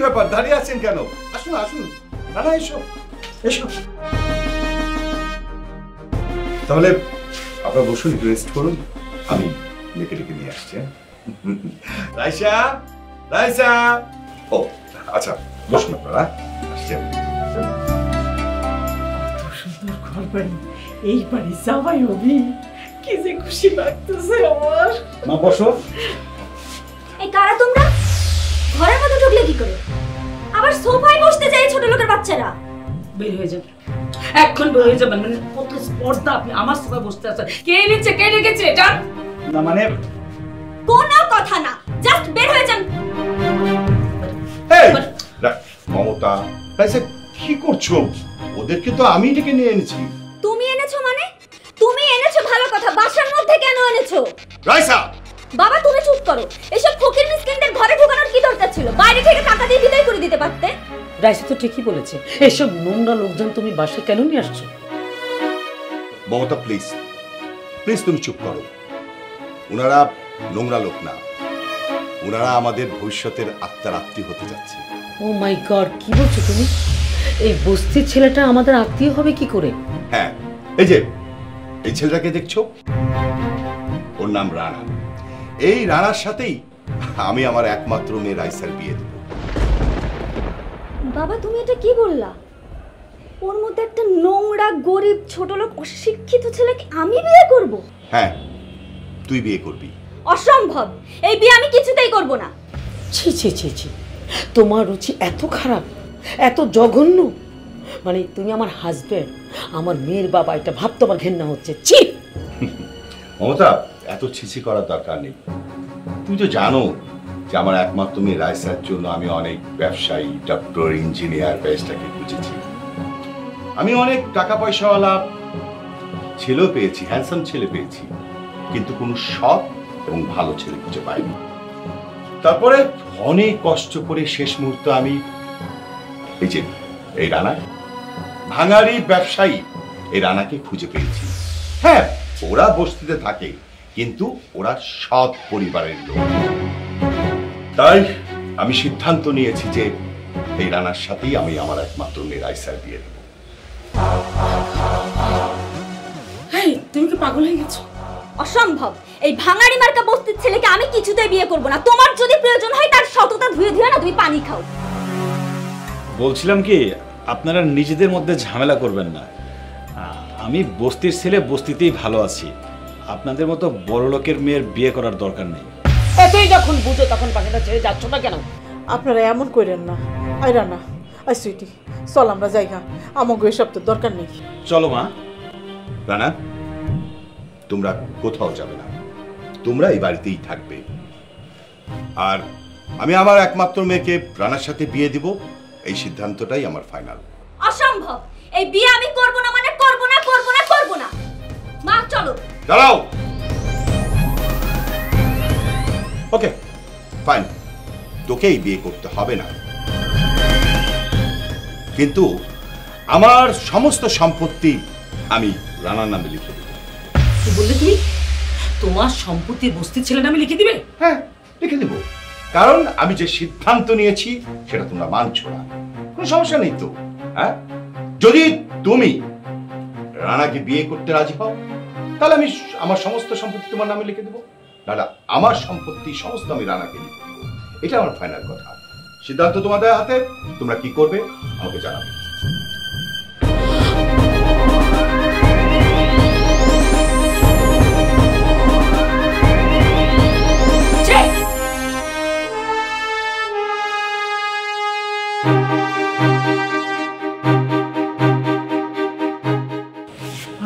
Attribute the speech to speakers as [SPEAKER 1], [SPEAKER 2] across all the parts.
[SPEAKER 1] ব্যাপার দাঁড়িয়ে আছেন কেন? আসুন আসুন, রানা এসো এসো। তাহলে আপনারা বসুন, রেস্ট করুন, আমি মেয়েকে ডেকে নিয়ে আসছি। রাইসা, রাইসা। ও আচ্ছা, বসুন আপনারা, আসছেন।
[SPEAKER 2] সুন্দর ঘর বাড়ি, এই বাড়ি জামাই হবি, কি যে খুশি লাগতেছে আমার।
[SPEAKER 1] মা বসো।
[SPEAKER 3] এই কারা তোমরা? ঘরের মধ্যে ঢুকলে কি করে? আবার সোফায় বসতে চাই ছোট লোকের বাচ্চারা।
[SPEAKER 2] বের হয়ে যাবে, এখন বের হয়ে যাবেন। মানে কত স্পর্ধা, আপনি আমার সোফায় বসতে আছেন। কে নিচ্ছে, কে রেখেছে? যান
[SPEAKER 1] না মানে
[SPEAKER 3] কোনো কথা না, জাস্ট বের হয়ে যান।
[SPEAKER 1] এই মমতা, রাইসা কি করছো? ওদেরকে তো আমি ডেকে নিয়ে এনেছি।
[SPEAKER 3] তুমি এনেছো মানে? তুমি এনেছো ভালো কথা, বাসার মধ্যে কেন এনেছো?
[SPEAKER 1] রাইসা!
[SPEAKER 3] বাবা তুমি চুপ করো। এসব ফকির মিসকিনদের ঘরে ঢোকানোর কি দরকার ছিল? বাইরে থেকে টাকা দিয়ে বিদায় করে দিতে পারতে।
[SPEAKER 2] রাইসা তো ঠিকই বলেছে, এসব নোংরা লোকজন তুমি বাসায় কেন নিয়ে আসছো?
[SPEAKER 1] মমতা প্লিজ, প্লিজ তুমি চুপ করো। ওনারা নোংরা লোক না, ওনারা আমাদের ভবিষ্যতের আত্মার আত্মীয় হতে যাচ্ছে।
[SPEAKER 2] ও মাই গড, কি বলছো তুমি? এই বস্তির ছেলেটা আমাদের আত্মীয় হবে কি করে?
[SPEAKER 1] হ্যাঁ, এই যে এই ছেলেটাকে দেখছো, ওর নাম রানা। এই রানার সাথেই আমি আমার একমাত্র মেয়ে রাইসার বিয়ে দেব।
[SPEAKER 3] বাবা তুমি এটা কি বললা? ওর মধ্যে একটা নোংরা গরিব ছোটলোক অশিক্ষিত ছেলেকে আমি বিয়ে করব?
[SPEAKER 1] হ্যাঁ, তুই বিয়ে করবি।
[SPEAKER 3] অসম্ভব, এই বিয়ে আমি কিছুতেই করব না।
[SPEAKER 2] ছি ছি ছি ছি, তোমার রুচি এত খারাপ, এত জঘন্য। মানে তুমি আমার হাজবেন্ড, আমার মেয়ের বাবা, এটা ভাবতে আমার ঘেন্না হচ্ছে। ছি!
[SPEAKER 1] মমতা, এত ছিছি করার দরকার নেই। তুমি তো জানো যে আমার একমাত্র মেয়ে রাইসার জন্য আমি অনেক ব্যবসায়ী, ডক্টর, ইঞ্জিনিয়ার, ব্যারিস্টারকে খুঁজেছি। আমি অনেক টাকা পয়সাওয়ালা ছেলেও পেয়েছি, হ্যান্ডসাম ছেলে পেয়েছি, কিন্তু কোনো সৎ এবং ভালো ছেলে খুঁজে পাইনি। তারপরে অনেক কষ্ট করে শেষ মুহূর্তে আমি এই যে এই রানা, ভাঙারি ব্যবসায়ী এই রানাকে খুঁজে পেয়েছি। হ্যাঁ, ওরা বস্তিতে থাকে, কিন্তু ওরা সৎ পরিবারের লোক। তাই আমি সিদ্ধান্ত নিয়েছি যে এই রানার সাথেই আমি আমার একমাত্র মেয়ে রাইসার বিয়ে দেব।
[SPEAKER 2] তুমি কি পাগল হয়ে গেছো?
[SPEAKER 3] অসম্ভব, এই ভাঙাড়ি মার্কা বস্তির ছেলেকে আমি কিছুতেই বিয়ে করব না। তোমার যদি প্রয়োজন হয় তার সততা ধুয়ে ধুয়ে না তুমি পানি খাও।
[SPEAKER 4] বলছিলাম কি, আপনারা নিজেদের মধ্যে ঝামেলা করবেন না। আমি বস্তির ছেলে, বস্তিতেই ভালো আছি। আপনাদের মতো বড় লোকের মেয়ের বিয়ে করার দরকার নেই।
[SPEAKER 2] এতই যখন বুঝো তখন বাকিটা ছেড়ে যাচ্ছ না কেন?
[SPEAKER 5] আপনারা এমন করেন না। আই রানা, আই সুইটি, চল আমরা যাইগা, আমাকে এসব তো দরকার নেই।
[SPEAKER 4] চলো মা।
[SPEAKER 1] রানা, তোমরা কোথাও যাবে না, তোমরা এই বাড়িতেই থাকবে। আর আমি আমার একমাত্র মেয়েকে রানার সাথে বিয়ে দিব, এই সিদ্ধান্তটাই আমার ফাইনাল।
[SPEAKER 3] অসম্ভব, এই বিয়ে আমি করব না, মানে করব না, করব না, করব না। মা চলো।
[SPEAKER 1] দাঁড়াও। ওকে ফাইন, তোকে এই বিয়ে করতে হবে না, কিন্তু আমার সমস্ত সম্পত্তি আমি রানার নামে লিখে দেব।
[SPEAKER 2] কি বললে তুমি? তোমার সম্পত্তি বস্তির ছেলে নামে লিখে দিবে?
[SPEAKER 1] হ্যাঁ, লিখে দেব, কারণ আমি যে সিদ্ধান্ত নিয়েছি সেটা তোমরা মানছো না। কোনো সমস্যা নেই তো। হ্যাঁ, যদি তুমি রানাকে বিয়ে করতে রাজি হও, তাহলে আমি আমার সমস্ত সম্পত্তি তোমার নামে লিখে দেবো। দাদা, আমার সম্পত্তি সমস্ত আমি রানাকে লিখে দেবো, এটা আমার ফাইনাল কথা। সিদ্ধান্ত তোমাদের হাতে, তোমরা কি করবে আমাকে জানাবে।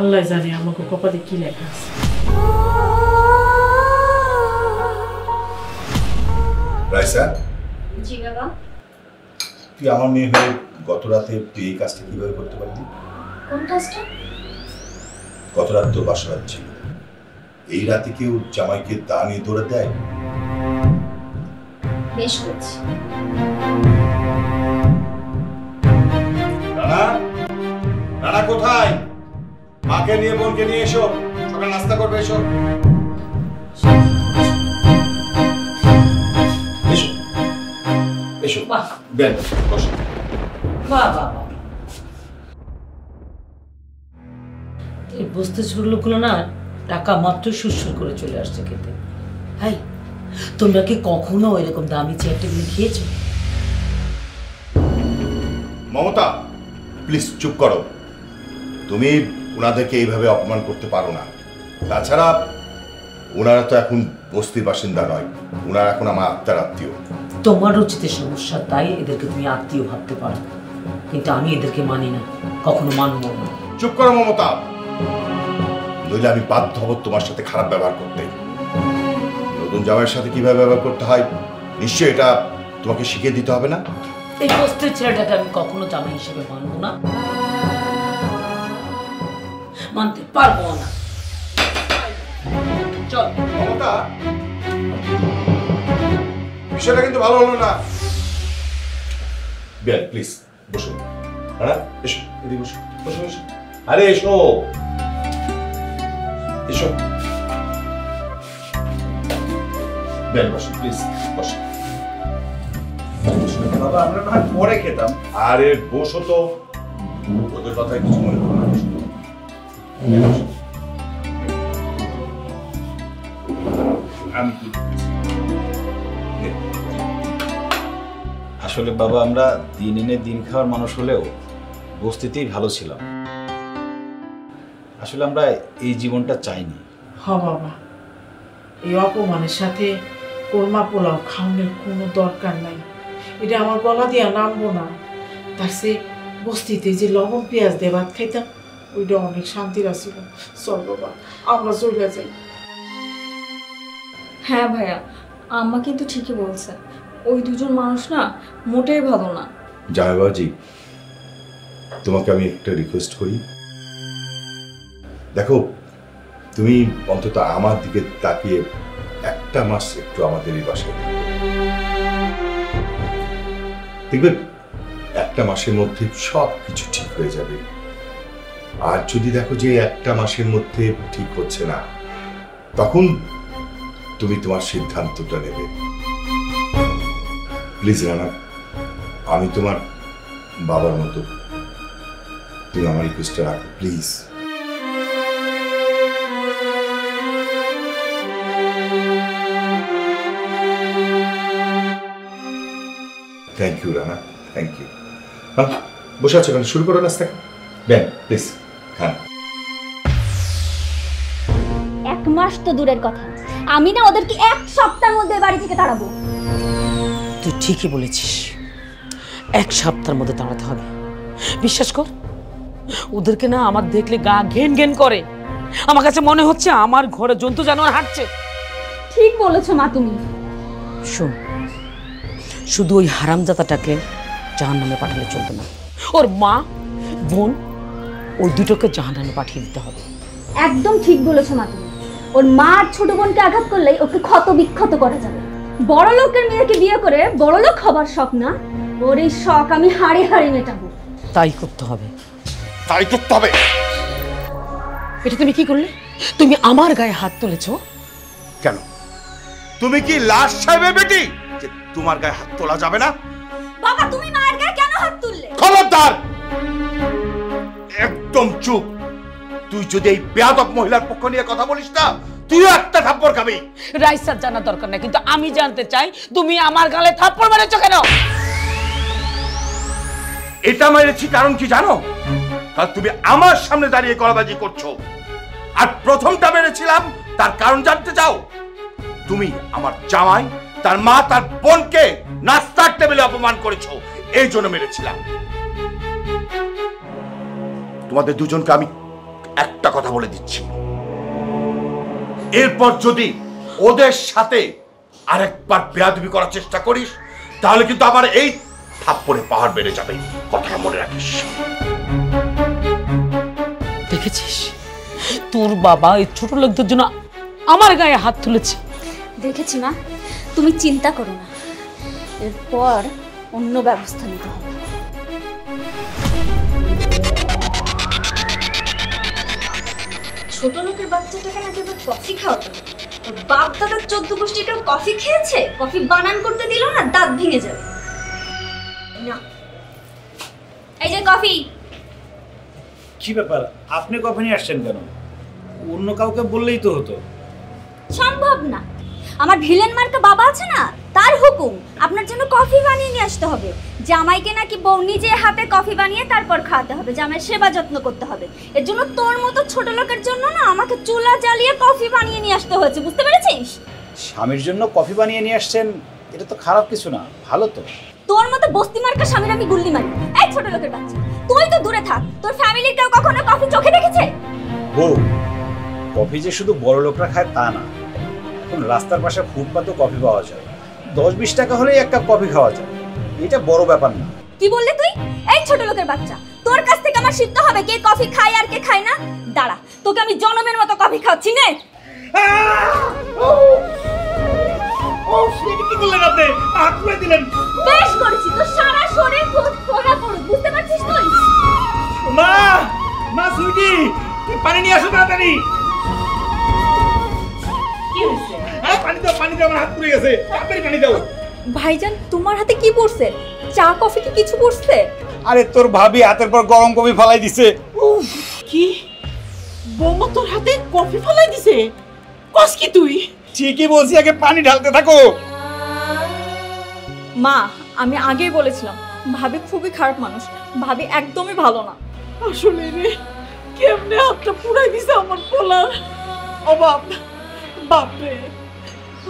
[SPEAKER 5] আল্লাহ জানে আমাকে কপালে কি লেখা আছে।
[SPEAKER 1] রাইসা,
[SPEAKER 3] জি বাবা।
[SPEAKER 1] তুই আমার মেয়ে হয়ে গত রাতে তুই এই কাজটা কিভাবে করতে পারলি?
[SPEAKER 3] কোন কাজটা?
[SPEAKER 1] গত রাত তোর বাসা রাত ছিল, এই রাতে কেউ জামাইকে দা নিয়ে দৌড়ে দেয়?
[SPEAKER 3] বেশ করছি।
[SPEAKER 1] রানা, রানা কোথায়? মাকে নিয়ে বোনকে নিয়ে এসো, সকাল নাস্তা করবে। এসো এসো এসো। বেন বসো।
[SPEAKER 2] বাবা এই বস্তি ছোট লোকগুলো না টাকা মাত্র সুরসুর করে চলে আসছে খেতে। হাই, তোমরা কি কখনো এরকম দামি চেয়ার টেবিল খেয়েছো?
[SPEAKER 1] মমতা প্লিজ চুপ করো। তুমি ওনাদেরকে এইভাবে অপমান করতে পারো না। তাছাড়া ওনারা তো এখন বস্তির বাসিন্দা নয়, ওনারা এখন আমার আত্মার আত্মীয়।
[SPEAKER 2] তোমার রুচিতে সমস্যা, তাই এদেরকে তুমি আত্মীয় ভাবতে পারো, কিন্তু আমি এদেরকে মানি না, কখনো মানব না।
[SPEAKER 1] চুপ করো মমতা, নইলে আমি বাধ্য হব তোমার সাথে খারাপ ব্যবহার করতে। নতুন জামাইয়ের সাথে কিভাবে ব্যবহার করতে হয় নিশ্চয়ই এটা তোমাকে শিখিয়ে দিতে হবে না।
[SPEAKER 2] এই বস্তির ছেলেটাকে আমি কখনো জামাই হিসেবে মানবো না, মানতে পারবো না। চল
[SPEAKER 1] মমতা, বিষয়টা কিন্তু ভালো হলো না। বেন প্লিজ বসো। হ্যাঁ এসো, এদিকে বসো, বসো বসো। আরে এসো এসো। বেন বসো প্লিজ, বসো।
[SPEAKER 4] বাবা আমরা না পরে খেতাম।
[SPEAKER 1] আরে বসো তো, ওদের কথায় কিছু মনে করো না। বসো। আমি
[SPEAKER 4] আসলে বাবা আমরা দিন এনে দিন খাওয়ার মানুষ হলেও বস্তিতেই ভালো ছিলাম। আসলে আমরা এই জীবনটা চাইনি।
[SPEAKER 5] হ বাবা, এই অপমানের সাথে কোরমা পোলাও খাওয়ানোর কোনো দরকার নাই। এটা আমার গলা দিয়া নামবো না। তার সে বস্তিতে যে লবণ পেঁয়াজ দিয়ে ভাত খাইতাম, ওইটা অনেক শান্তির আছিল। চল বাবা আমরা চলে যাই।
[SPEAKER 3] হ্যাঁ ভাইয়া, আম্মা কিন্তু ঠিকই বলছে, ওই দুজন মানুষ না মোটেই ভালো না।
[SPEAKER 1] জামাইবাজি, তোমাকে আমি একটা রিকোয়েস্ট করি। দেখো, তুমি অন্তত আমার দিকে তাকিয়ে একটা মাস একটু আমাদের এই বাসায় দেখবে, একটা মাসের মধ্যে সব কিছু ঠিক হয়ে যাবে। আর যদি দেখো যে একটা মাসের মধ্যে ঠিক হচ্ছে না, তখন তুমি তোমার সিদ্ধান্তটা নেবে। প্লিজ রানা, আমি তোমার বাবার মতো, তুমি আমার রিকোয়েস্টটা রাখো please. Thank you Rana, thank you. বসে আছো কেন? শুরু করো নাস্তা। বেন প্লিজ খান।
[SPEAKER 3] 1 মাস তো দূরের কথা, আমি না ওদেরকে 1 সপ্তাহের মধ্যে বাড়ি থেকে তাড়াবো।
[SPEAKER 2] তুই ঠিকই বলেছিস, 1 সপ্তাহের মধ্যে দাঁড়াতে হবে। বিশ্বাস কর, ওদেরকে না আমার দেখলে গা ঘেন ঘেন করে। আমার কাছে মনে হচ্ছে আমার ঘরে জন্তু জানোয়ার হাঁটছে।
[SPEAKER 3] ঠিক বলেছো মা তুমি।
[SPEAKER 2] শোন, শুধু ওই হারামজাদাটাকে জাহান্নামে পাঠালে চলবে না, ওর মা বোন ওই দুটোকে জাহান্নামে পাঠিয়ে দিতে হবে।
[SPEAKER 3] একদম ঠিক বলেছো মা তুমি। ওর মা আর ছোট বোনকে আঘাত করলেই ওকে ক্ষত বিক্ষত করা যাবে। বড় লোকের মেয়েকে বিয়ে করে বড় লোক হবার শখ না, ওর এই শখ আমি হাড়ে হাড়ে মেটাবো।
[SPEAKER 2] তাই করতে হবে,
[SPEAKER 1] তাই করতে হবে।
[SPEAKER 2] এটা তুমি কি করলে? তুমি আমার গায়ে হাত তুলেছো
[SPEAKER 1] কেন? তুমি কি লাশ সাহেবের বেটি যে তোমার গায়ে হাত তোলা যাবে না?
[SPEAKER 3] বাবা তুমি মায়ের গায়ে কেন হাত তুললে?
[SPEAKER 1] খবরদার, একদম চুপ। তুই যদি এই বেয়াদব মহিলার পক্ষ নিয়ে কথা বলিস না, তুই একটা থাপ্পড় খাবি।
[SPEAKER 2] রাইসার জানার দরকার নাই, কিন্তু আমি জানতে চাই তুমি আমার গালে থাপ্পড় মেরেছো কেন?
[SPEAKER 1] এটা মেরেছি কারণ কি জানো? কারণ তুমি আমার সামনে দাঁড়িয়ে গলাবাজি করছো। আর প্রথমটা মেরেছিলাম তার কারণ জানতে চাও? তুমি আমার জামাই, তার মা, তার বোনকে নাস্তার টেবিলে অপমান করেছো, এই জন্য মেরেছিলাম। তোমাদের দুজনকে আমি একটা কথা বলে দিচ্ছি, এরপর যদি ওদের সাথে আরেকবার বেয়াদবি করার চেষ্টা করিস, তাহলে কিন্তু আবার এই থাপ্পড়ে পাহাড় বেড়ে যাবে, কথা মনে রাখিস।
[SPEAKER 2] দেখেছিস, তোর বাবা এই ছোট লোকদের জন্য আমার গায়ে হাত তুলেছে।
[SPEAKER 3] দেখেছি মা, তুমি চিন্তা করো না, এরপর অন্য ব্যবস্থা নিতে হবে। ছোট লোকের বাচ্চাটাকে নাকি এবার কফি খাওয়াতে হবে। ওর বাপ দাদার 14 গোষ্ঠীটা কফি খেয়েছে, কফি বানান করতে দিল না, দাঁত ভেঙে যাবে। কফি।
[SPEAKER 4] কি ব্যাপার, আপনি কফি নিয়ে আসছেন কেন? অন্য কাউকে বললেই তো হতো।
[SPEAKER 3] সম্ভব না, আমার ভিলেন মার্কা বাবা আছে না, তার হুকুম আপনার জন্য কফি বানিয়ে নিয়ে আসতে হবে। জামাইকে নাকি বউ নিজে হাতে কফি বানিয়ে তারপর খাওয়াতে হবে, জামাইয়ের সেবা যত্ন করতে হবে। এর জন্য তোর মতো ছোট লোকের জন্য না আমাকে চুলা জ্বালিয়ে কফি বানিয়ে নিয়ে আসতে হয়েছে, বুঝতে পেরেছিস?
[SPEAKER 4] স্বামীর জন্য কফি বানিয়ে নিয়ে আসছেন, এটা তো খারাপ কিছু না, ভালো তো।
[SPEAKER 3] তোর মতো বস্তি মার্কা স্বামীর আমি গুল্লি মারি। এই ছোট লোকের বাচ্চা, তুই তো দূরে থাক, তোর ফ্যামিলির কেউ কখনো কফি চোখে দেখেছে?
[SPEAKER 4] বউ, কফি যে শুধু বড় লোকরা খায় তা না, এখন রাস্তার পাশে ফুটপাতেও কফি পাওয়া যায়, 10-20 টাকা হলেই এক কাপ কফি খাওয়া যায়, এটা বড় ব্যাপার না।
[SPEAKER 3] কি বললি তুই? এই ছোট লোকের বাচ্চা, তোর কাছ থেকে আমার শিখতে হবে কে কফি খায় আর কে খায় না। দাঁড়া, তোকে আমি জনমের মতো কফি খাওয়াচ্ছি নে।
[SPEAKER 4] কি করলেন আপনি? হাত তুলে দিলেন।
[SPEAKER 3] বেশ করেছি, তো সারা শরীর ফোড়া পড়ুক, বুঝতে পারছিস তুই?
[SPEAKER 4] মা, মা সুইটি, তুই পানি নিয়ে আসো তাড়াতাড়ি।
[SPEAKER 3] কি হয়েছে?
[SPEAKER 4] পানি দাও, পানি দাও, আমার হাত পুড়ে গেছে, তাড়াতাড়ি পানি দাও।
[SPEAKER 3] ভাইজান, তোমার হাতে কি পড়ছে? চা কফি কি কিছু পড়ছে?
[SPEAKER 4] আরে তোর ভাবি হাতের পর গরম কফি ফলাই দিছে।
[SPEAKER 5] কি বৌমা তোর হাতে কফি ফেলাই দিছে? কস কি তুই?
[SPEAKER 4] ঠিকই বলছি, আগে পানি ঢালতে থাকো।
[SPEAKER 6] মা, আমি আগেই বলেছিলাম ভাবি খুবই খারাপ মানুষ, ভাবি একদমই ভালো না।
[SPEAKER 5] আসলে রে, কেমনে হাতটা পুড়াই দিছে আমার পোলার। ও বাপ, বাপরে,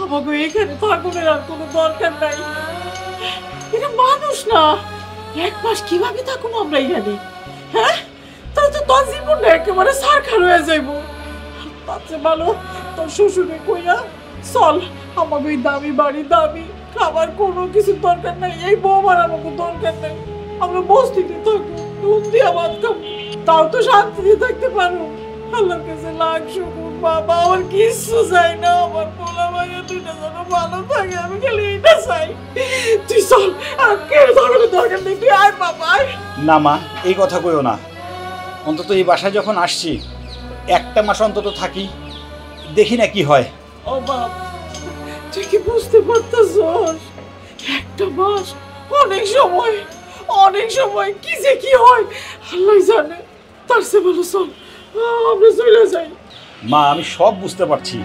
[SPEAKER 5] আমাকে এখানে থাকুনের আর কোনো দরকার নাই। এটা মানুষ না, 1 মাস কিভাবে থাকুন আমরা এখানে? হ্যাঁ, তাহলে তো তোর জীবনটা একেবারে সারখার হয়ে যাইব। তার চেয়ে ভালো তোর শ্বশুরে কইয়া চল, আমাকে ওই দামি বাড়ি, দামি খাবার, কোনো কিছু দরকার নাই, এই বৌমার আমাকে দরকার নাই। আমরা বস্তিতে থাকবো, নুন দিয়া ভাত খাবো, তাও তো শান্তিতে থাকতে পারো। আল্লাহর কাছে লাখ শুকুর বাবা, আমার কিচ্ছু চাই না, আমার পোলা ভাইয়া দুইটা যেন ভালো থাকে, আমি খালি এটা চাই। তুই চল, আর কেউ থাকার দরকার নেই, তুই আয় বাবা আয়।
[SPEAKER 4] না মা, এই কথা কইও না, অন্তত এই বাসায় যখন আসছি 1টা মাস অন্তত থাকি, দেখি না কি হয়।
[SPEAKER 5] ও বাপ, তুই কি বুঝতে পারতেছস? 1টা মাস অনেক সময়, অনেক সময় কি যে কি হয় আল্লাহ জানে। তার চেয়ে ভালো চল, আমরা চলে যাই।
[SPEAKER 4] মা, আমি সব বুঝতে পারছি,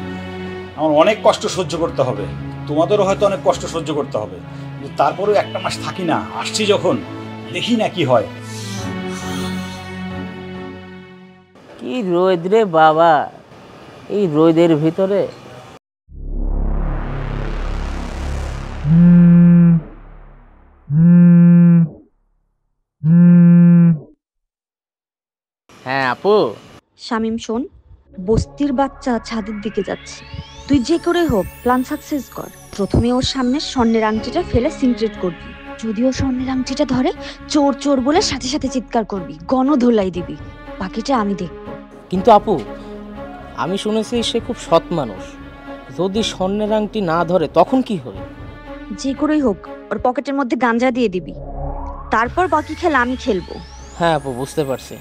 [SPEAKER 4] আমার অনেক কষ্ট সহ্য করতে হবে, তোমাদেরও হয়তো অনেক কষ্ট সহ্য করতে হবে, কিন্তু তারপরেও 1টা মাস থাকি না, আসছি যখন, দেখি না কি হয়।
[SPEAKER 7] কি রোদ রে বাবা, এই রোদের ভিতরে। হ্যাঁ আপু।
[SPEAKER 3] শামিম শোন, বস্তির বাচ্চা ছাদের দিকে যাচ্ছে, তুই যে করে হোক প্ল্যান সাকসেস কর। প্রথমে ওর সামনে স্বর্ণের আংটিটা ফেলে সিনক্রেট করবি, যদি ও স্বর্ণের আংটিটা ধরে চোর চোর বলে সাথে সাথে চিৎকার করবি, গণধোলাই দিবি, বাকিটা আমি দেখব।
[SPEAKER 7] কিন্তু আপু, আমি শুনেছি সে খুব সৎ মানুষ, যদি স্বর্ণের আংটি না ধরে তখন কি হবে?
[SPEAKER 3] যে করেই হোক ওর পকেটের মধ্যে গাঞ্জা দিয়ে দিবি, তারপর বাকি খেলা আমি খেলবো।
[SPEAKER 7] হ্যাঁ আপু, বুঝতে পারছি।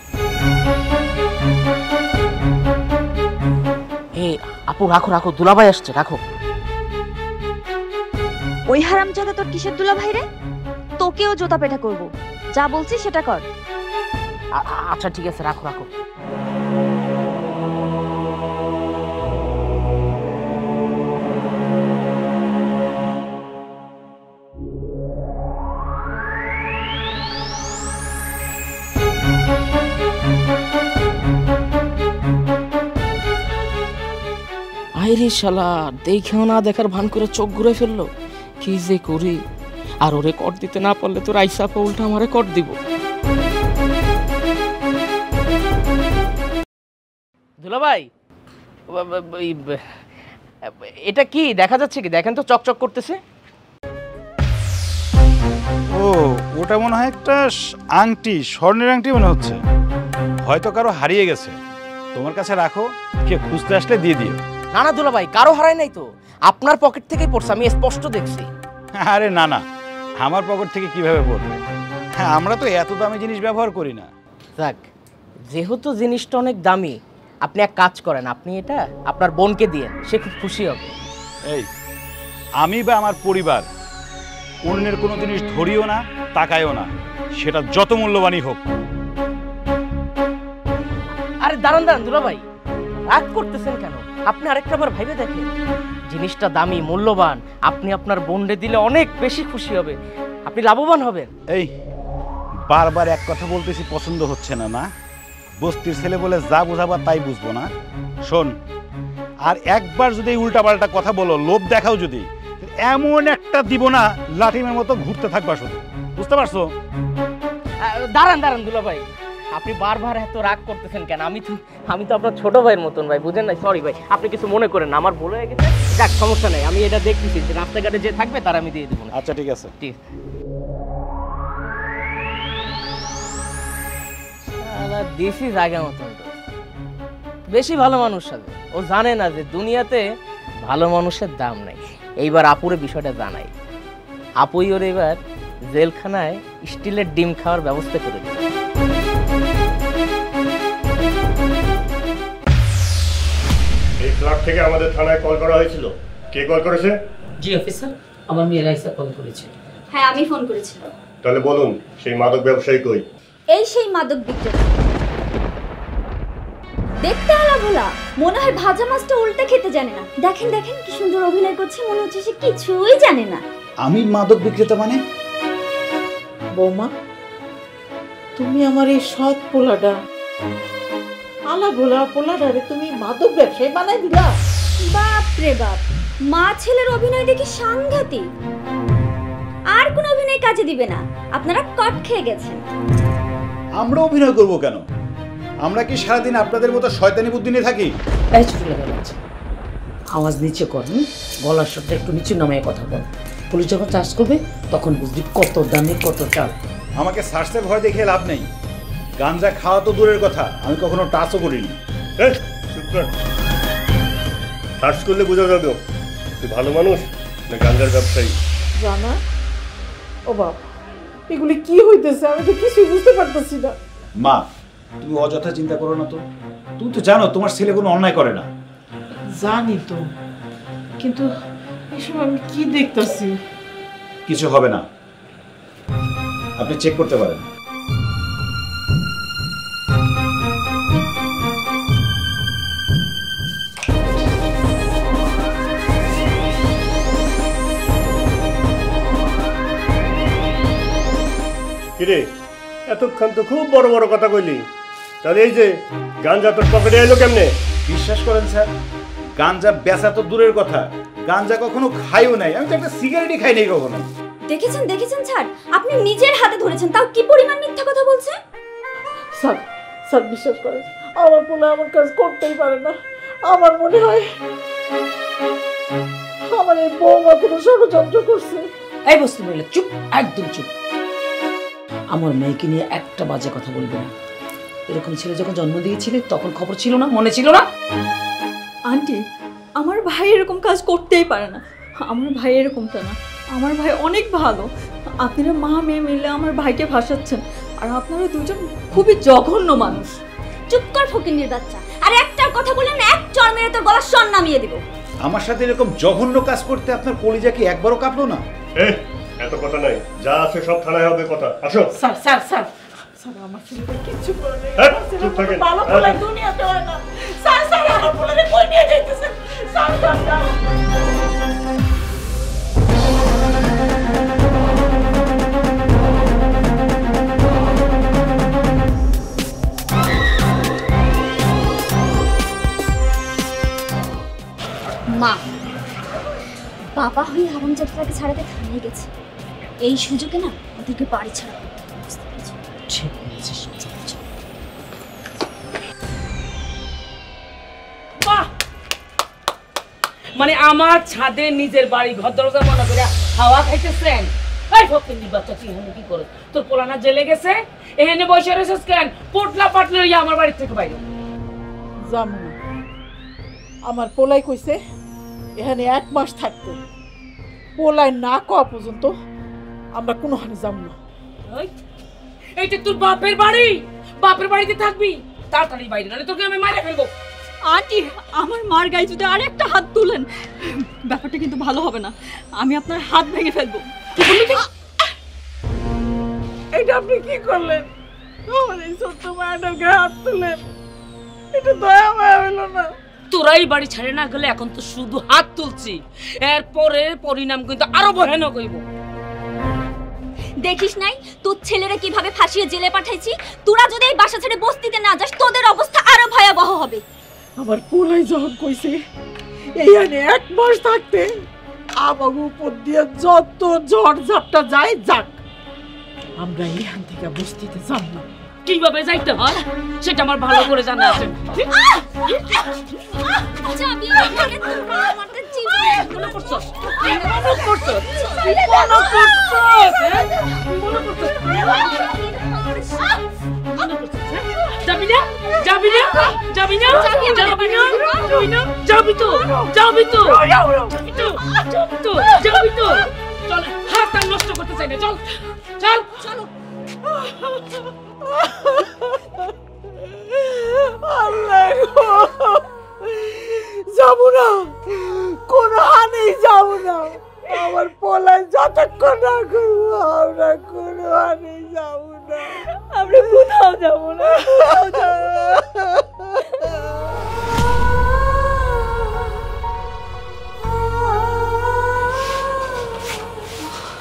[SPEAKER 7] এ আপু, রাখো রাখো, দুলাভাই আসছে, রাখো।
[SPEAKER 3] ওই হারামজাদা তোর কিসের দুলা ভাই রে? তোকেও জোতা পেটা করবো, যা বলছি সেটা কর।
[SPEAKER 7] আচ্ছা ঠিক আছে, রাখো রাখো। আইরে শালা, দেখেও না দেখার ভান করে চোখ ঘুরে ফেললো, কি যে করি। আর ওরে কট দিতে না পারলে তো রাইসাপা উল্টা আমারে কট দিব। দুলাভাই, এটা কি দেখা যাচ্ছে কি? দেখেন তো, চকচক করতেছে।
[SPEAKER 4] ও, ওটা মনে হয় একটা আংটি, স্বর্ণের আংটি মনে হচ্ছে, হয়তো কারো হারিয়ে গেছে, তোমার কাছে রাখো, কে খুঁজতে আসলে দিয়ে দিও।
[SPEAKER 7] না না দুলাভাই, কারো হারায় নাই তো, আপনার পকেট থেকেই পড়ছে, আমি স্পষ্ট দেখছি।
[SPEAKER 4] আরে না না, আমার পকেট থেকে কিভাবে পড়বে? হ্যাঁ, আমরা তো এত দামি জিনিস ব্যবহার করি না।
[SPEAKER 7] যাক, যেহেতু জিনিসটা অনেক দামি, আপনি এক কাজ করেন, আপনি এটা আপনার বোনকে দিয়ে, সে খুব খুশি হবে।
[SPEAKER 4] এই, আমি বা আমার পরিবার অন্যের কোনো জিনিস ধরিও না, তাকায়ও না, সেটা যত মূল্যবানই হোক।
[SPEAKER 7] আরে দাঁড়ান দাঁড়ান দুলা ভাই, রাগ করতেছেন কেন? আপনি আরেকটা বার ভাইবে দেখেন, জিনিসটা দামি মূল্যবান, আপনি আপনার বোনরে দিলে অনেক বেশি খুশি হবে, আপনি লাভবান হবেন।
[SPEAKER 4] এই বারবার এক কথা বলতেছি, পছন্দ হচ্ছে না না? বস্তির ছেলে বলে যা বোঝাবা তাই বুঝবো না। শোন, আর একবার যদি উল্টাপাল্টা কথা বলো, লোভ দেখাও যদি, এমন একটা দিব না লাঠিমের মতো ঘুরতে থাকবা শুধু, বুঝতে পারছো?
[SPEAKER 7] দাঁড়ান দাঁড়ান দুলা ভাই, আপনি বারবার এত রাগ করতেছেন কেন? আমি তো আপনার ছোট ভাইয়ের মতন ভাই, বুঝেন না? সরি ভাই, আপনি কিছু মনে করেন না, আমার ভুল হয়ে গেছে। যাক, সমস্যা নেই, আমি এটা দেখতেছি যে রাস্তাঘাটে যে থাকবে তার আমি দিয়ে দেবো।
[SPEAKER 4] আচ্ছা ঠিক আছে,
[SPEAKER 7] ঠিক দেশি জায়গা মতন তো বেশি ভালো মানুষ হবে। ও জানে না যে দুনিয়াতে ভালো মানুষের দাম নাই। এইবার আপুরে বিষয়টা জানাই, আপুই ওর এবার জেলখানায় স্টিলের ডিম খাওয়ার ব্যবস্থা করে দেবে।
[SPEAKER 8] এই ফ্ল্যাট থেকে আমাদের থানায় কল করা হয়েছিল, কে কল করেছে?
[SPEAKER 2] জি অফিসার, আমার মেয়ে রাইসা কল করেছে।
[SPEAKER 3] হ্যাঁ, আমি ফোন করেছিলাম।
[SPEAKER 8] তাহলে বলুন, সেই মাদক ব্যবসায়ী কই?
[SPEAKER 3] এই সেই মাদক বিক্রেতা, দেখতে আলা ভোলা, মনে হয় ভাজা মাছটা উল্টে খেতে জানে না। দেখেন দেখেন কি সুন্দর অভিনয় করছে, মনে হচ্ছে সে কিছুই জানে না।
[SPEAKER 4] আমি মাদক বিক্রেতা মানে?
[SPEAKER 5] বৌমা, তুমি আমার এই সৎ পোলাটা, আলা ভোলা পোলাটারে তুমি মাদক ব্যবসায়ী বানাই দিলা?
[SPEAKER 3] বাপ রে বাপ, মা ছেলের অভিনয় দেখি সাংঘাতিক। আর কোন অভিনয় কাজে দিবে না, আপনারা কট খেয়ে গেছেন।
[SPEAKER 4] আমরা অভিনয় করব কেন? আমরা কি সারাদিন আপনাদের মতো শয়তানি বুদ্ধি নিয়ে থাকি?
[SPEAKER 2] এই ছোট লাগা যাচ্ছে, আওয়াজ নিচে কর, গলার স্বরটা একটু নিচে নামিয়ে কথা বল। পুলিশ যখন চার্জ করবে তখন বুঝবি কত দামে কত চাল।
[SPEAKER 4] আমাকে সার্চে ভয় দেখে লাভ নেই। গাঞ্জা খাওয়া তো দূরের কথা, আমি কখনো টাচও করিনি।
[SPEAKER 8] সার্চ করলে বোঝা যাবে তুই ভালো মানুষ না গাঞ্জার ব্যবসায়ী।
[SPEAKER 5] জানা ও বাপ, এগুলি কি হইতেছে? আমি তো কিছুই বুঝতে পারতেছি না।
[SPEAKER 4] মা, তুমি অযথা চিন্তা করো না তো। তুমি তো জানো তোমার ছেলে কোনো অন্যায় করে না।
[SPEAKER 5] জানি তো, কিন্তু এসব আমি কি দেখতেছি?
[SPEAKER 4] কিছু হবে না, আপনি চেক করতে পারেন।
[SPEAKER 8] কিরে, এতক্ষণ তো খুব বড় বড় কথা কইলি, তাহলে এই যে গাঞ্জা তোর পকেটে এলো কেমনে?
[SPEAKER 4] বিশ্বাস করেন স্যার, গাঞ্জা বেচা তো দূরের কথা, গাঞ্জা কখনো খাইও নাই। আমি তো একটা সিগারেটই খাই নাই কখনো।
[SPEAKER 3] দেখেছেন দেখেছেন স্যার, আপনি নিজের হাতে ধরেছেন, তাও কি পরিমাণ মিথ্যা কথা বলছে।
[SPEAKER 5] স্যার, স্যার বিশ্বাস করেন, আমার পোলা আমার কাজ করতেই পারে না। আমার মনে হয় আমার এই বৌমা কোনো ষড়যন্ত্র করছে।
[SPEAKER 2] এই বস্তু বলে চুপ, একদম চুপ। আমার মেয়েকে নিয়ে একটা বাজে কথা বলবে না। এরকম ছেলে যখন জন্ম দিয়েছিলে তখন খবর ছিল না, মনে ছিল না?
[SPEAKER 6] আন্টি, আমার ভাই এরকম কাজ করতেই পারে না। আমার ভাই এরকমটা না, আমার ভাই অনেক ভালো। আপনারা মা মেয়ে মিলে আমার ভাইকে ভাসাচ্ছেন, আর আপনারা দুজন খুবই জঘন্য মানুষ।
[SPEAKER 3] চুপ কর ফকিন্নির বাচ্চা, আর একটা কথা বলে না, এক চড় মেরে তোর গলার স্বর নামিয়ে দিব।
[SPEAKER 4] আমার সাথে এরকম জঘন্য কাজ করতে আপনার কলিজা কি একবারও কাঁপলো না?
[SPEAKER 8] এত কথা নাই, যা আছে সব থানায় হবে কথা। আসো।
[SPEAKER 5] স্যার স্যার স্যার স্যার, আমার ছেলেটা কিচ্ছু করে নাই।
[SPEAKER 8] হ্যাঁ,
[SPEAKER 5] আমার ছেলে
[SPEAKER 8] চুপ থাকেন।
[SPEAKER 5] ভালো পোলা দুনিয়াতে হয় না। স্যার স্যার, আমার পোলারে কই নিয়ে যাইতেছেন? Sir sir sir.
[SPEAKER 3] মা, বাবা হয়ে হারামজাদাকে ছাড়াতে থানায় গেছে। এই সুযোগে না ওদেরকে বাড়ি ছাড়া বুঝতে পেরেছি।
[SPEAKER 2] ঠিক বলেছিস। বাহ! মানে আমার ছাদে নিজের বাড়ি ঘর দরজা মনে করে হাওয়া খাইতেছেন। এই ফকিন্নির বাচ্চা, তুই এখানে কি করে? তোর পোলানা জেলে গেছে, এখানে বসে রয়েছিস কেন? পোটলা পাটলা ইয়া আমার বাড়ি থেকে বাইরে।
[SPEAKER 5] জামু, আমার পোলাই কইছে এখানে 1 মাস থাকতে। পোলাই না কওয়া পর্যন্ত আমরা কোনোখানে যাব না।
[SPEAKER 2] এইটা তোর বাপের বাড়ি, বাপের বাড়িতে থাকবি। তাড়াতাড়ি বাইরে, নাহলে তোকে আমি মারে ফেলবো।
[SPEAKER 6] আন্টি, আমার মার গায়ে যদি আরেকটা হাত তুলেন, ব্যাপারটা কিন্তু ভালো হবে না। আমি আপনার হাত ভেঙে ফেলবো।
[SPEAKER 2] কি বললি তুই?
[SPEAKER 5] এটা আপনি কি করলেন? আমার এই ছোট্ট মায়াটার গায়ে হাত তুলেন, এটা দয়া মায়া হইল না?
[SPEAKER 2] তোরাই বাড়ি ছেড়ে না গেলে এখন তো শুধু হাত তুলছি, এরপরে পরিণাম কিন্তু আরো ভয়ানক হইব।
[SPEAKER 3] দেখিস নাই তোর ছেলেরা কিভাবে ফাঁসিয়ে জেলে পাঠাইছি? তোরা যদি এই বাসা ছেড়ে বস্তিতে না যাস তোদের অবস্থা আরো ভয়াবহ হবে।
[SPEAKER 5] আমার পোলাই যখন কইছে এই আনে 1 মাস থাকতে, আমার উপর দিয়ে যত ঝড় ঝাপটা যায় যাক, আমরা এখান থেকে বস্তিতে যাব না।
[SPEAKER 2] কিভাবে যাইতে হয় সেটা আমার ভালো করে জানা আছে।
[SPEAKER 3] যাবি এখানে তোরা আমাদের জীবন
[SPEAKER 2] মনে করছস? মনে করছস? মনে করছস? যাবি না? যাবি না? যাবি না? যাবি না? যাবি না? যাবি তো? যাবি তো? যাবি তো? যাবি তো? যাবি তো? চল, হাতটা নষ্ট করতে চাই না, চল চল চলো।
[SPEAKER 5] আল্লাহ গো, যাব না, কোনো হানেই যাব না। আমার পোলাই যতক্ষণ না করবো আমরা কোনো হানেই যাব না।
[SPEAKER 6] আমরা কোথাও যাব না।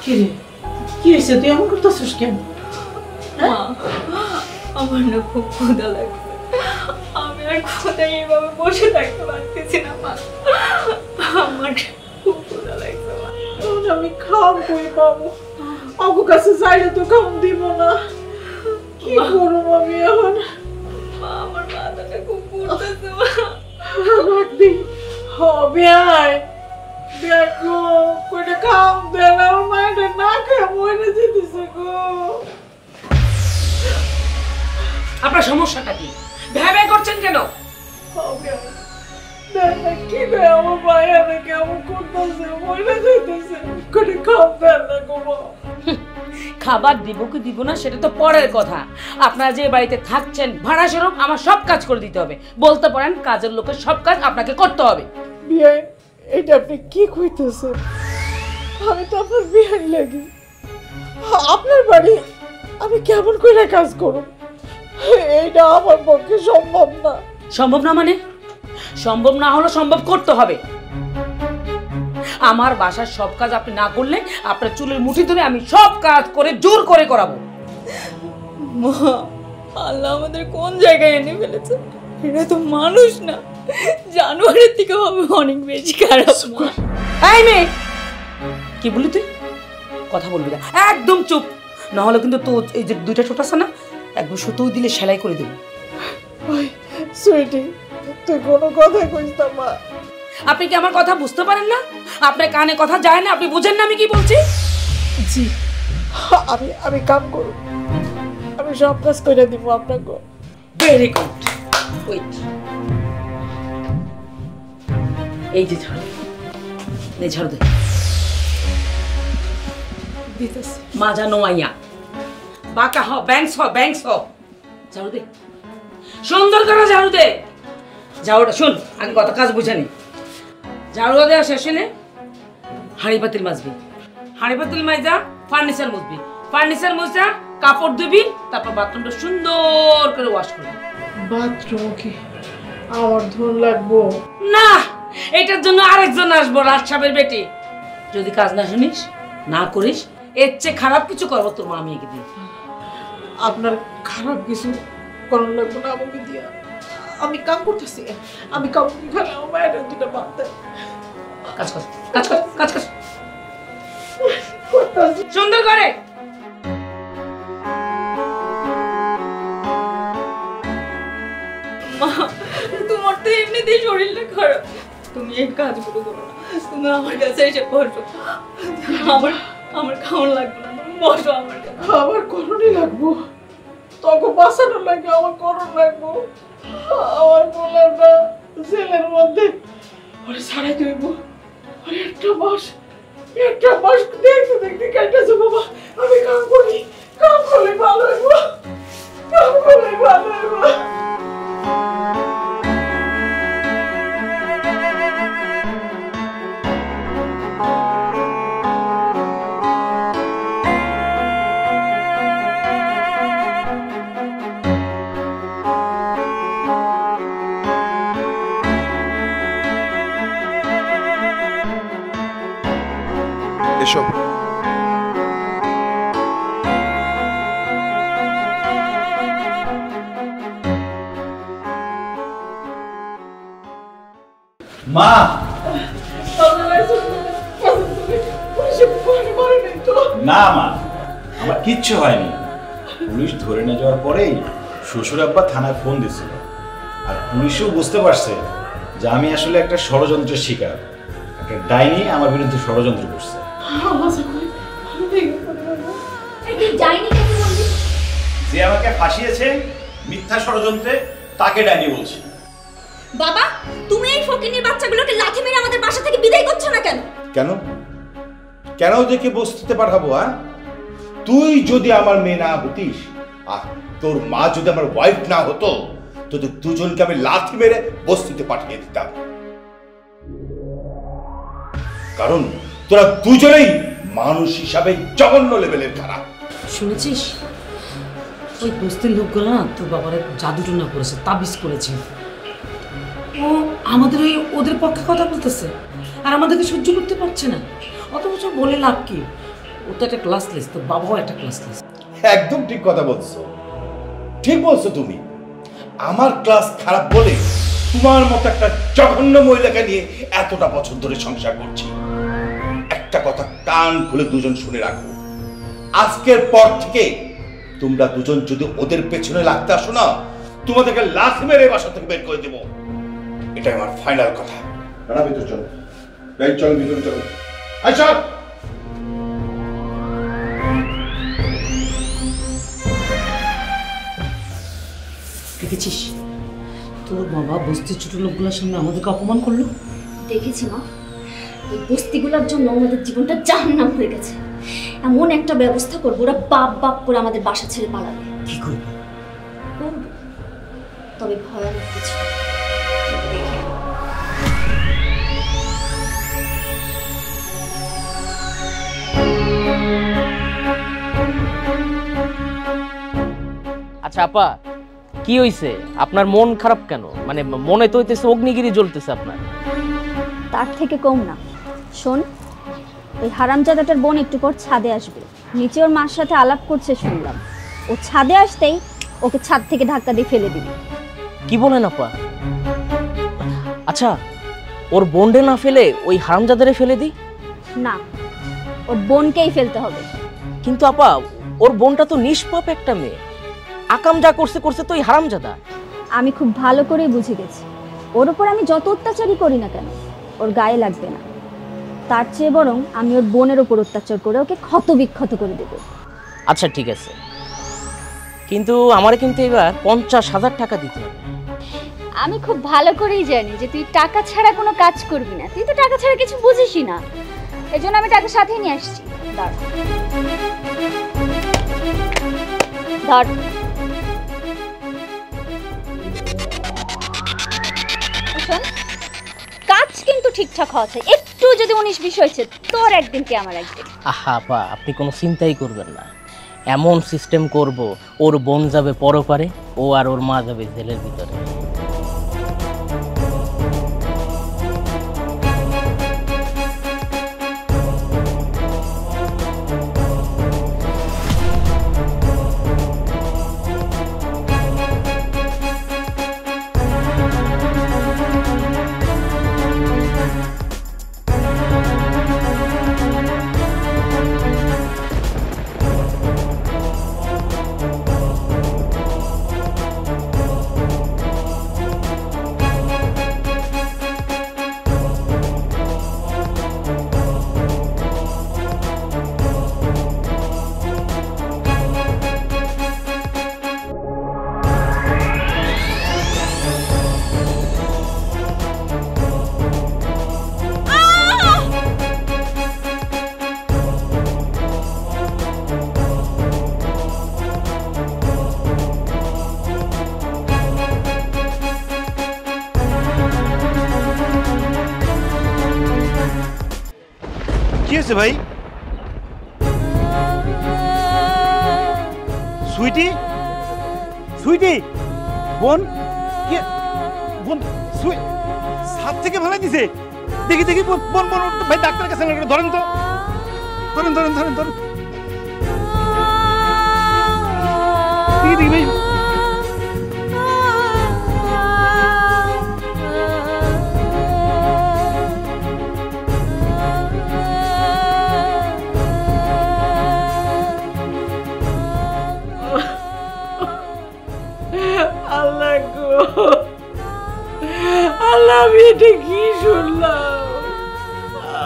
[SPEAKER 5] কি রে, কি হয়েছে? তুই এমন করতেছিস কেন?
[SPEAKER 6] মা, আমার না খুব ক্ষুধা লাগছে, আমি আর ক্ষুধায় এইভাবে বসে থাকতে পারতেছি না মা, আমার খুব ক্ষুধা লাগছে মা।
[SPEAKER 5] এখন আমি খাম কই পাবো? আমার কাছে চাইলে তো খাম দিব না। কি করবো আমি এখন?
[SPEAKER 6] মা, আমার মাথাটা খুব ঘুরতেছে মা।
[SPEAKER 5] রাখ দি হবে আয় দেখো কইটা খাম দেন, আমার মায়ের না খায় মরে যেতেছে গো।
[SPEAKER 2] আপনার সমস্যাটা কি? ভেবে করছেন কেন?
[SPEAKER 5] হবে দেখ না কি দেয় আমার মায়ের কেমন করতেছে, মরে যেতেছে, কইটা খাম দেন না গো মা।
[SPEAKER 2] খাবার দিব কি দিব না সেটা তো পরের কথা। আপনারা যে বাড়িতে থাকছেন ভাড়া স্বরূপ আমার সব কাজ করে দিতে হবে। বলতে পারেন কাজের লোকের সব কাজ আপনাকে করতে হবে।
[SPEAKER 5] বিয়াই, এটা আপনি কি কইতেছেন? আমি তো আপনার বিয়াই লাগি, আপনার বাড়ি আমি কেমন করে কাজ করব? এইটা আমার পক্ষে সম্ভব না।
[SPEAKER 2] সম্ভব না মানে? সম্ভব না হলে সম্ভব করতে হবে। আমার বাসার সব কাজ আপনি না করলে আপনার চুলের মুঠি ধরে আমি সব কাজ করে জোর করে করাবো।
[SPEAKER 6] মা, আল্লাহ আমাদের কোন জায়গায় এনে ফেলেছে? এটা তো মানুষ না, জানোয়ারের থেকে হবে অনেক বেশি খারাপ। মা,
[SPEAKER 2] এই মেয়ে, কি বলি তুই? কথা বলবি না, একদম চুপ, না হলে কিন্তু তো এই যে 2টা ছোট আছে না, একদম সুতোই দিলে সেলাই করে দেবো।
[SPEAKER 5] ওই সুইটি, তুই কোনো কথা কইস না মা।
[SPEAKER 2] আপনি কি আমার কথা বুঝতে পারেন না? আপনার কানে কথা যায় না, আপনি বুঝেন না আমি কি বলছি?
[SPEAKER 5] জি, আমি কাম করব, আমি সব কাজ করে দিব আপনাকে।
[SPEAKER 2] Very good. ওয়েট, এই যে ঝাড়ু, এই ঝাড়ু দে।
[SPEAKER 5] দিতেছি।
[SPEAKER 2] মাজা নোয়াইয়া বাঁকা হ, ব্যাংকস হ, ব্যাংকস হ। ঝাড়ু দে, সুন্দর করে ঝাড়ু দে। ঝাড়ুটা শুন, আগে কত কাজ বুঝে নি। ঝাড়ু দেওয়া শেষ হলে হাঁড়ি পাতিল মাজবি, হাঁড়ি পাতিল মাজা ফার্নিচার মুছবি, ফার্নিচার মুছা কাপড় ধুবি, তারপর বাথরুমটা সুন্দর করে ওয়াশ করবি।
[SPEAKER 5] বাথরুম কি আমার ধুন লাগবো?
[SPEAKER 2] না, এটার জন্য আরেকজন আসবো, রাজ সাহেবের বেটি। যদি কাজ না শুনিস, না করিস, এর চেয়ে খারাপ কিছু করবো তোর মা মেয়েকে দিয়ে।
[SPEAKER 5] আপনার খারাপ কিছু করার লাগবে না আমাকে দিয়া, আমি কাম করতেছি, আমি কাম করে আমার মায়ের 2টা বাদ দেন।
[SPEAKER 2] কাজ কর, কাজ কর, কাজ কর
[SPEAKER 5] করতেছি।
[SPEAKER 2] সুন্দর করে।
[SPEAKER 6] মা, তোমার তো এমনিতেই শরীরটা খারাপ, তুমি এই কাজগুলো করো না, তুমি আমার কাছে এসে বসো। আমার খাওয়ান লাগবে না, তুমি বসো আমার কাছে।
[SPEAKER 5] আমার করণই লাগবো, তোকে বাঁচানোর লাগে আমার করণ লাগবো। আমার বলার না জেলের মধ্যে ওরে ছাড়াই দেব, ওরে একটা মাস দেখতে দেখতে কাটাছে বাবা। আমি কাম করি, কাম করলে ভালো হইব, কাম করলে ভালো হইব।
[SPEAKER 9] এসো।
[SPEAKER 4] মা, না মা, আমার কিচ্ছু হয়নি। পুলিশ ধরে নিয়ে যাওয়ার পরেই শ্বশুর আব্বা থানায় ফোন দিছিল, আর পুলিশও বুঝতে পারছে যে আমি আসলে একটা ষড়যন্ত্রের শিকার, একটা ডাইনি আমার বিরুদ্ধে ষড়যন্ত্র করছে। যে আমাকে ফাঁসিয়েছে মিথ্যা ষড়যন্ত্রে, তাকে ডাইনি বলছি।
[SPEAKER 3] বাবা, তুমি এই ফকিনীর বাচ্চাগুলোকে লাথি মেরে আমাদের বাসা থেকে বিদায় করছো না কেন?
[SPEAKER 1] কেন কেন ওদেরকে বস্তিতে পাঠাবো? তুই যদি আমার মেয়ে না হতিস আর তোর মা যদি আমার ওয়াইফ না হতো, তোদের দুজনকে আমি লাথি মেরে বস্তিতে পাঠিয়ে দিতাম। কারণ তোরা দুজনেই মানুষ হিসাবে জঘন্য লেভেলের খারাপ।
[SPEAKER 2] শুনেছিস, ওই বস্তির লোকগুলো না তোর বাবার জাদুটনা করেছে, তাবিজ করেছে। ও আমাদের ওদের পক্ষে কথা বলতেছে, আর আমাদেরকে সহ্য করতে পারছে না। অত বছর বলে লাভ কি? ও তো একটা ক্লাসলেস, তোর বাবাও একটা ক্লাসলেস।
[SPEAKER 1] একদম ঠিক কথা বলছো, ঠিক বলছো তুমি। আমার ক্লাস খারাপ বলে তোমার মতো একটা জঘন্য মহিলাকে নিয়ে এতটা বছর ধরে সংসার করছি। একটা কথা কান খুলে দুজন শুনে রাখো, আজকের পর থেকে তোমরা দুজন যদি ওদের পেছনে লাগতে আসো না, তোমাদেরকে লাথি মেরে বাসা থেকে বের করে দেবো। এটাই আমার ফাইনাল কথা। রানা, ভিতরে চলো, চলো ভিতরে চলো। আচ্ছা,
[SPEAKER 2] দেখেছিস তোর বাবা বস্তির ছোট লোকগুলোর সামনে আমাদেরকে অপমান করলো?
[SPEAKER 3] দেখেছি মা, এই বস্তিগুলোর জন্য আমাদের জীবনটা জাহান্নাম হয়ে গেছে। এমন একটা ব্যবস্থা করবো ওরা বাপ বাপ করে আমাদের বাসা ছেড়ে পালাবে।
[SPEAKER 2] কি করবো?
[SPEAKER 3] করবো, তবে ভয়ানক কিছু।
[SPEAKER 7] আচ্ছা আপা, কি হইছে? আপনার মন খারাপ কেন? মানে মনে তো হইতেছে অগ্নিগিরি জ্বলতেছে আপনার।
[SPEAKER 3] তার থেকে কম না। শোন, ওই হারামজাদাটার বোন একটু পর ছাদে আসবে, নিচে ওর মার সাথে আলাপ করছে শুনলাম। ও ছাদে আসতেই ওকে ছাদ থেকে ধাক্কা দিয়ে ফেলে দিবি।
[SPEAKER 7] কি বলেন আপা? আচ্ছা, ওর বোনডে না ফেলে ওই হারামজাদারে ফেলে দিই?
[SPEAKER 3] না, ওর বোনকেই ফেলতে হবে।
[SPEAKER 7] কিন্তু আপা, ওর বোনটা তো নিষ্পাপ একটা মেয়ে, আকাম যা করছে করছে তো ওই হারামজাদা।
[SPEAKER 3] আমি খুব ভালো করেই বুঝে গেছি, ওর উপর আমি যত অত্যাচারই করি না কেন ওর গায়ে লাগবে না। তার চেয়ে বরং আমি ওর বোনের ওপর অত্যাচার করে ওকে ক্ষত বিক্ষত করে দেব।
[SPEAKER 7] আচ্ছা ঠিক আছে, কিন্তু আমার কিন্তু এবার 50,000 টাকা দিতে হবে।
[SPEAKER 3] আমি খুব ভালো করেই জানি যে তুই টাকা ছাড়া কোনো কাজ করবি না, তুই তো টাকা ছাড়া কিছু বুঝিসই না। এজন্য আমি টাকা সাথে নিয়ে আসছি। ধর, কাজ কিন্তু ঠিকঠাক হচ্ছে, একটু যদি 19-20 হয়েছে তোর একদিন কি আমার একদিন।
[SPEAKER 7] আহা আপা, আপনি কোনো চিন্তাই করবেন না, এমন সিস্টেম করব ওর বোন যাবে পরপারে, ও আর ওর মা যাবে জেলের ভিতরে।
[SPEAKER 10] ভাই সুইটি, সুইটি বোন, কি বোন? ছাদ থেকে ফেলে দিছে। দেখি দেখি বোন বোন ভাই, ডাক্তার কাছে ধরেন তো। ধরেন ধরেন ধরেন দেখি দেখি ভাই
[SPEAKER 5] আল্লাহ গো আল্লাহ, আমি এটা কি শুনলাম?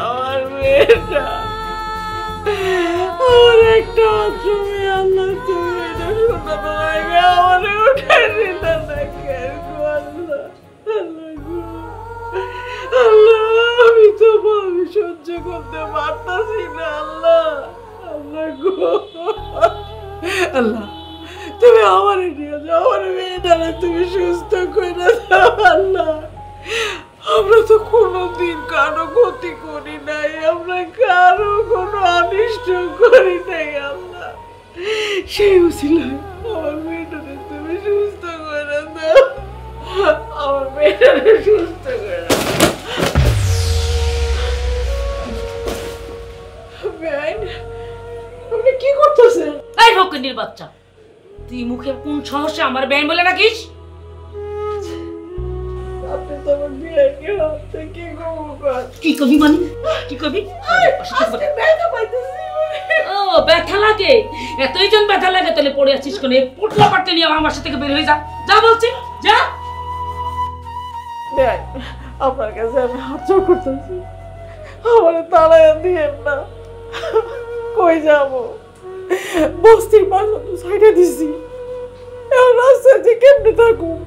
[SPEAKER 5] আমার মেয়েটা, আমার একটা মাত্র মেয়ে, আল্লাহ তুমি এটা শোনানো আগে আমার উঠে দিলে না কেন গো আল্লাহ? আল্লাহ গো আল্লাহ, আমি তো ভাবি সহ্য করতে পারতাছি না আল্লাহ। আল্লাহ গো আল্লাহ, তুমি আমার নিয়ে যাও, আমার মেয়েটারা তুমি সুস্থ করে দাও আল্লাহ। আমরা তো কোনোদিন কারো ক্ষতি করি নাই, আমরা কারো কোনো অনিষ্ট করি নাই আল্লাহ। সেই উসিলায় আমার মেয়েটারে তুমি সুস্থ করে দাও, আমার মেয়েটারে সুস্থ করে দাও। আপনি কি করতেছেন?
[SPEAKER 2] এই ফকিন্নির বাচ্চা, তুই মুখে কোন সাহসে আমার বেআইন বলে রাখিস?
[SPEAKER 5] আপনি তো আমার বিয়েকে হাতে কি করবেন?
[SPEAKER 2] কি কবি মানে কি কবি?
[SPEAKER 5] ব্যথা পাইতেছি।
[SPEAKER 2] ও ব্যথা লাগে? এতই জন ব্যথা লাগে তাহলে পড়ে আছিস কোনে? পোটলা পাটতে নিয়ে আমার বাসা থেকে বের হয়ে যা, যা বলছি যা।
[SPEAKER 5] আপনার কাছে আমি হাত জোড় করতেছি, আমার তাড়াইয়া দিয়েন না। কই যাবো? বস্তির পাশে তো সাইডে দিছি, এখন রাস্তায় যে কেমনে থাকুন?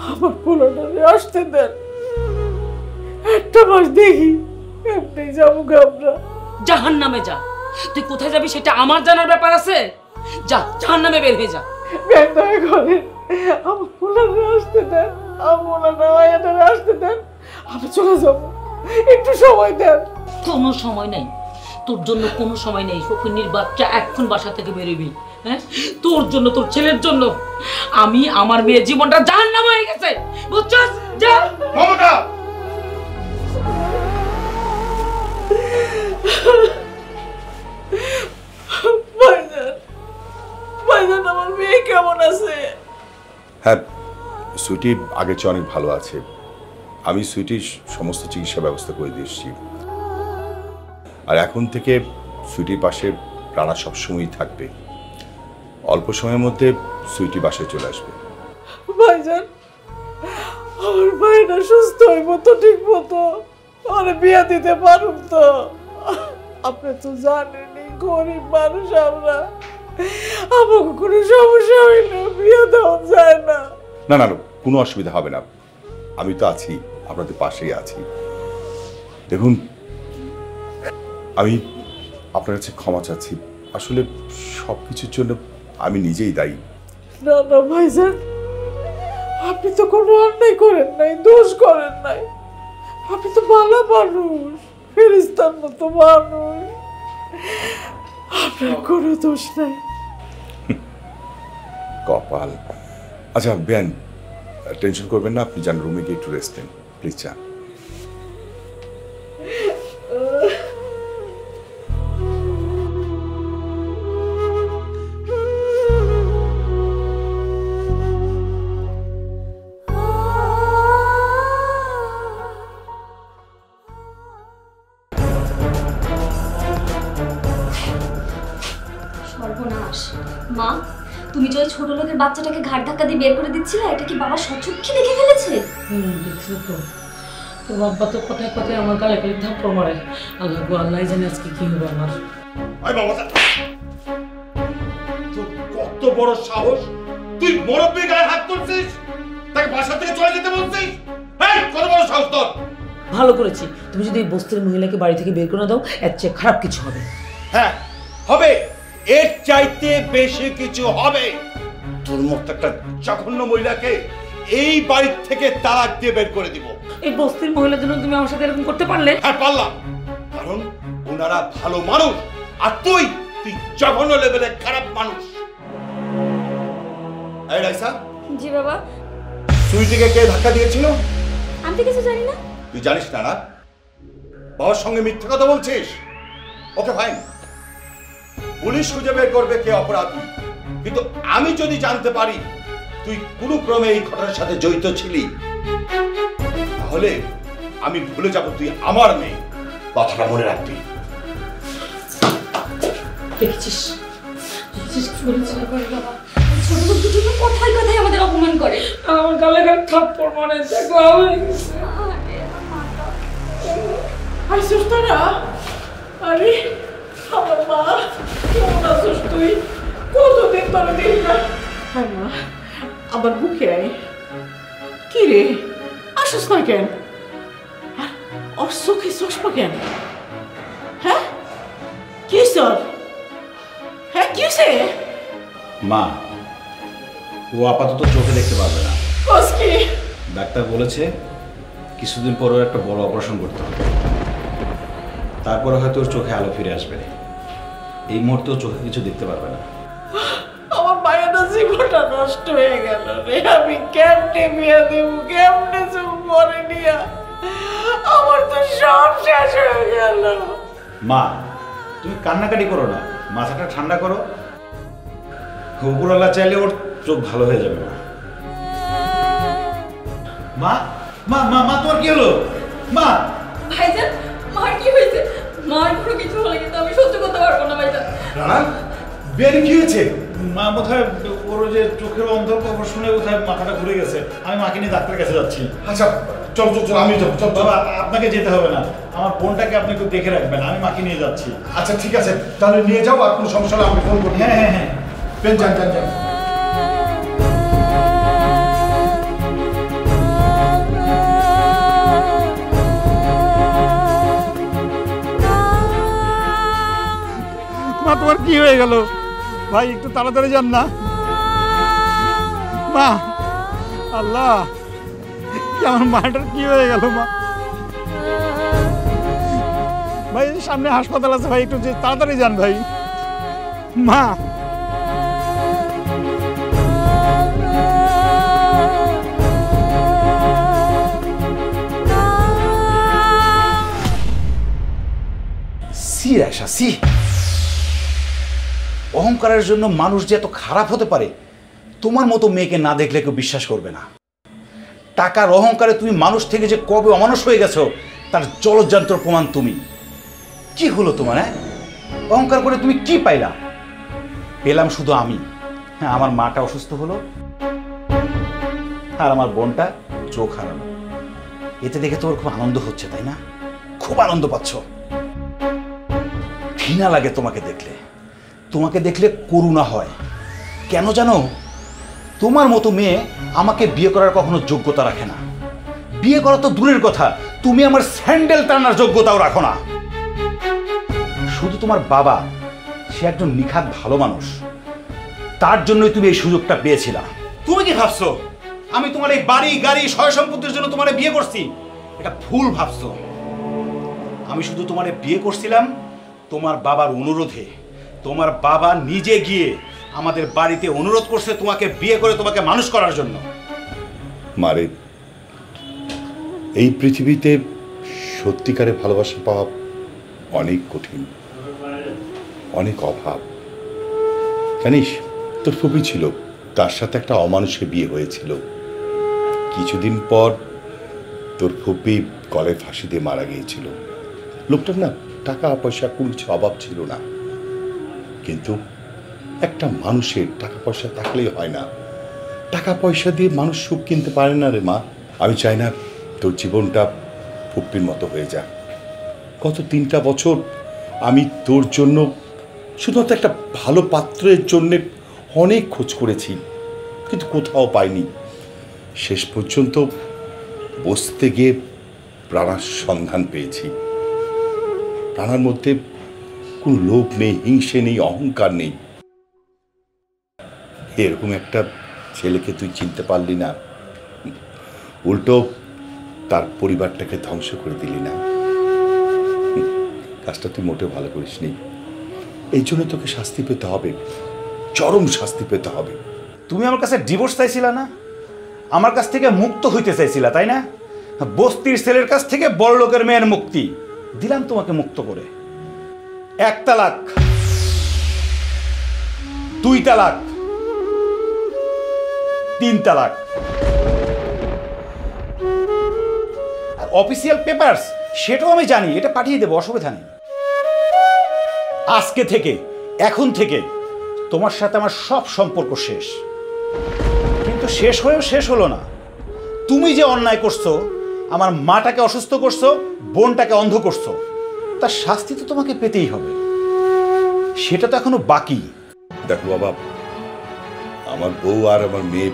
[SPEAKER 5] আমার পোলাটারে আসতে দেন, একটা মাস দেখি এমনি যাবো আমরা।
[SPEAKER 2] জাহান্নামে যা। তুই কোথায় যাবি সেটা আমার জানার ব্যাপার আছে? যা জাহান্নামে বের হয়ে যা।
[SPEAKER 5] দয়া করেন আমার পোলাটারে আসতে দেন, আমার পোলাটা মায়াটারে আসতে দেন, আমি চলে যাবো, একটু সময় দেন।
[SPEAKER 2] কোনো সময় নেই তোর জন্য, কোনো সময় নেই। ফকিন্নির বাচ্চা এখন বাসা থেকে বেরোবি। হ্যাঁ, তোর জন্য, তোর ছেলের জন্য আমি আমার মেয়ের জীবনটা জাহান্নাম হয়ে গেছে, বুঝছস? যা।
[SPEAKER 1] মমতা,
[SPEAKER 5] ভাইজান, ভাইজান আমার মেয়ে কেমন আছে?
[SPEAKER 1] হ্যাঁ, সুইটি আগের চেয়ে অনেক ভালো আছে। আমি সুইটির সমস্ত চিকিৎসা ব্যবস্থা করে দিয়েছি, আর এখন থেকে সুইটির পাশে রানা সবসময়ই থাকবে। অল্প সময়ের মধ্যে সুইটি বাসায় চলে আসবে।
[SPEAKER 5] ভাইজান, আমার ভাইটা সুস্থ হইব তো ঠিক মতো, আমার বিয়ে দিতে পারুন তো? আপনি তো জানেনই গরিব মানুষ আমরা, আমাকে কোনো সমস্যা হইলে বিয়ে দেওয়া যায় না।
[SPEAKER 1] না না, কোনো অসুবিধা হবে না, আমি তো আছি, আপনাদের পাশেই আছি। দেখুন, আমি আপনার কাছে ক্ষমা চাচ্ছি, আসলে সব কিছুর জন্য আমি নিজেই দায়ী।
[SPEAKER 5] না না ভাইজান, আপনি তো কোনো অন্যায় করেন নাই, দোষ করেন নাই, আপনি তো ভালো মানুষ, ফেরেশতার মতো মানুষ, আপনার কোনো দোষ নাই।
[SPEAKER 1] কপাল। আচ্ছা বেন, টেনশন করবেন না, আপনি যান রুমে গিয়ে একটু রেস্ট নেন প্লিজ, যান।
[SPEAKER 3] সর্বনাশ। মা, তুমি যে ওই ছোট লোকের বাচ্চাটাকে ঘাট ধাক্কা দিয়ে বের করে দিচ্ছিলে, এটা কি বাবা সচক্ষে দেখে ফেলেছে?
[SPEAKER 2] দেখছো তো, তোর বাবা তো কোথায় কোথায় আমার গালে গালে থাপ্পড় মারে। আল্লাহ গো, আল্লাহ জানে আজকে কি হবে আমার।
[SPEAKER 1] তোর কত বড় সাহস, তুই মুরব্বি গায়ে হাত তুলছিস, তাকে বাসা থেকে চলে যেতে বলছিস? এই কত বড় সাহস তোর!
[SPEAKER 2] ভালো করেছি, তুমি যদি এই বস্তির মহিলাকে বাড়ি থেকে বের করে দাও, এর চেয়ে খারাপ কিছু হবে।
[SPEAKER 1] হ্যাঁ হবে, এর চাইতে বেশি কিছু হবে। তোর মতো একটা জঘন্য মহিলাকে এই বাড়ি থেকে তালাক দিয়ে বের করে দিব।
[SPEAKER 2] এই বস্তির মহিলার জন্য তুমি আমার সাথে এরকম করতে পারলে?
[SPEAKER 1] হ্যাঁ পারলাম, কারণ ওনারা ভালো মানুষ, আর তুই জঘন্য লেভেলের খারাপ মানুষ। এই রাইসা,
[SPEAKER 3] জি বাবা।
[SPEAKER 1] সুইটিকে কে ধাক্কা দিয়েছিল?
[SPEAKER 3] আমি তো কিছু জানি না।
[SPEAKER 1] তুই জানিস না? না বাবার সঙ্গে মিথ্যে কথা বলছিস। ওকে ফাইন, পুলিশ খুঁজে বের করবে কে অপরাধী, কিন্তু আমি যদি জানতে পারি তুই কোনো ক্রমে এই ঘটনার সাথে জড়িত ছিলি, তাহলে আমি ভুলে যাব তুই আমার মেয়ে। কথাটা মনে রাখবি।
[SPEAKER 2] দেখছিস
[SPEAKER 3] ছোট দুটো কথায় কথায় আমাদের অপমান করে।
[SPEAKER 2] আমার গালে গালে থাপ্পড় মারে, দেখো
[SPEAKER 5] আইসুস তোরা? আরে আমার মা, কেমন আছিস তুই? কতদিন তোরা দিন না। হ্যাঁ মা, আমার বুকে আয়। কি রে, আসিস না কেন? আর ওর চোখে চশমা কেন? হ্যাঁ কি সর? হ্যাঁ কিসে?
[SPEAKER 4] মা, ও আপাতত চোখে দেখতে পারবে না।
[SPEAKER 5] কি
[SPEAKER 4] ডাক্তার বলেছে কিছুদিন পর ওর একটা বড় অপারেশন করতে হবে, তারপরে হয়তো ওর চোখে আলো ফিরে আসবে। এই মুহূর্তে চোখে কিছু দেখতে পারবে না।
[SPEAKER 5] আমার মায়ের জীবনটা নষ্ট হয়ে গেল রে। আমি কেমনে বিয়ে দেবো, কেমনে চুপ করে নিয়া? আমার তো সব শেষ হয়ে গেল।
[SPEAKER 4] মা, তুমি কান্নাকাটি করো না, মাথাটা ঠান্ডা করো। উপরওয়ালা চাইলে ওর চোখ ভালো হয়ে যাবে। মা মা মা মা তোমার কি হলো? মা
[SPEAKER 6] ভাইজান, মার কি হয়েছে? মার কোনো কিছু হলে কিন্তু আমি সহ্য করতে পারবো না ভাইজান।
[SPEAKER 1] রানা, বিয়ানি কি হয়েছে?
[SPEAKER 4] মা বোধহয় ওর যে চোখের অন্ধ খবর শুনে বোধহয় মাথাটা ঘুরে গেছে। আমি মাকে নিয়ে ডাক্তারের কাছে যাচ্ছি।
[SPEAKER 1] আচ্ছা চল চল চল, আমি যাবো। চল
[SPEAKER 4] বাবা, আপনাকে যেতে হবে না, আমার বোনটাকে আপনি একটু দেখে রাখবেন, আমি মাকে নিয়ে যাচ্ছি।
[SPEAKER 1] আচ্ছা ঠিক আছে, তাহলে নিয়ে যাও, আর কোনো সমস্যা হলে আমাকে ফোন করবি।
[SPEAKER 4] হ্যাঁ হ্যাঁ হ্যাঁ,
[SPEAKER 1] যান যান যান।
[SPEAKER 9] মা তোমার কি হয়ে গেল ভাই? একটু তাড়াতাড়ি যান না মা। আল্লাহ, আমার মাটার কি হয়ে গেল মা? ভাই সামনে হাসপাতাল আছে ভাই, একটু তাড়াতাড়ি যান ভাই। মা
[SPEAKER 4] সি আশা সি, অহংকারের জন্য মানুষ যে এত খারাপ হতে পারে তোমার মতো মেয়েকে না দেখলে কেউ বিশ্বাস করবে না। টাকার অহংকারে তুমি মানুষ থেকে যে কবে অমানুষ হয়ে গেছো তার জলযন্ত্র প্রমাণ তুমি। কি হলো তোমার? হ্যাঁ, অহংকার করে তুমি কি পাইলা? পেলাম শুধু আমি। হ্যাঁ, আমার মাটা অসুস্থ হলো আর আমার বোনটা চোখ হারালো। এতে দেখে তোমার খুব আনন্দ হচ্ছে, তাই না? খুব আনন্দ পাচ্ছ। ঘৃণা লাগে তোমাকে দেখলে, তোমাকে দেখলে করুণা হয়। কেন জানো? তোমার মতো মেয়ে আমাকে বিয়ে করার কখনো যোগ্যতা রাখে না। বিয়ে করা তো দূরের কথা, তুমি আমার স্যান্ডেল টানার যোগ্যতাও রাখো না। শুধু তোমার বাবা, সে একজন নিখাত ভালো মানুষ, তার জন্যই তুমি এই সুযোগটা পেয়েছিলা। তুমি কি ভাবছো আমি তোমার এই বাড়ি গাড়ি সয় সম্পত্তির জন্য তোমারে বিয়ে করছি? এটা ভুল ভাবছো। আমি শুধু তোমারে বিয়ে করছিলাম তোমার বাবার অনুরোধে। তোমার বাবা নিজে গিয়ে আমাদের বাড়িতে অনুরোধ করছে তোমাকে বিয়ে করে তোমাকে মানুষ করার জন্য।
[SPEAKER 1] মারে, এই পৃথিবীতে সত্যিকারে ভালোবাসা পাওয়া অনেক কঠিন, অনেক অভাব। জানিস, তোর ফুপি ছিল, তার সাথে একটা অমানুষের বিয়ে হয়েছিল। কিছুদিন পর তোর ফুপি গলায় ফাঁসি দিয়ে মারা গিয়েছিল। লোকটার না টাকা পয়সা কোনো কিছু অভাব ছিল না, কিন্তু একটা মানুষের টাকা পয়সা থাকলেই হয় না। টাকা পয়সা দিয়ে মানুষ সুখ কিনতে পারে না রে মা। আমি চাই না তোর জীবনটা ফুপ্পির মতো হয়ে যায়। গত 3টা বছর আমি তোর জন্য শুধুমাত্র একটা ভালো পাত্রের জন্যে অনেক খোঁজ করেছি, কিন্তু কোথাও পাইনি। শেষ পর্যন্ত বসতে গিয়ে প্রাণার সন্ধান পেয়েছি। প্রাণার মধ্যে কোনো লোভ নেই, হিংসে নেই, অহংকার নেই। এরকম একটা ছেলেকে তুই চিনতে পারলি না, উল্টো তার পরিবারটাকে ধ্বংস করে দিলি না। কাজটা তুই মোটেও ভালো করিসনি। এই জন্য তোকে শাস্তি পেতে হবে, চরম শাস্তি পেতে হবে।
[SPEAKER 4] তুমি আমার কাছে ডিভোর্স চাইছিলা না? আমার কাছ থেকে মুক্ত হইতে চাইছিলা, তাই না? বস্তির ছেলের কাছ থেকে বড় লোকের মেয়ের মুক্তি দিলাম তোমাকে মুক্ত করে। 1 তালাক, 2 তালাক, 3 তালাক। অফিসিয়াল পেপারস সেটাও আমি জানি, এটা পাঠিয়ে দেবো, অসুবিধা নেই। আজকে থেকে, এখন থেকে তোমার সাথে আমার সব সম্পর্ক শেষ। কিন্তু শেষ হয়েও শেষ হলো না। তুমি যে অন্যায় করছো, আমার মাটাকে অসুস্থ করছো, বোনটাকে অন্ধ করছো, তার শাস্তি তো তোমাকে পেতেই হবে। সেটা তো এখনো বাকি।
[SPEAKER 1] দেখো বাবা, আমার বউ আর আমার মেয়ে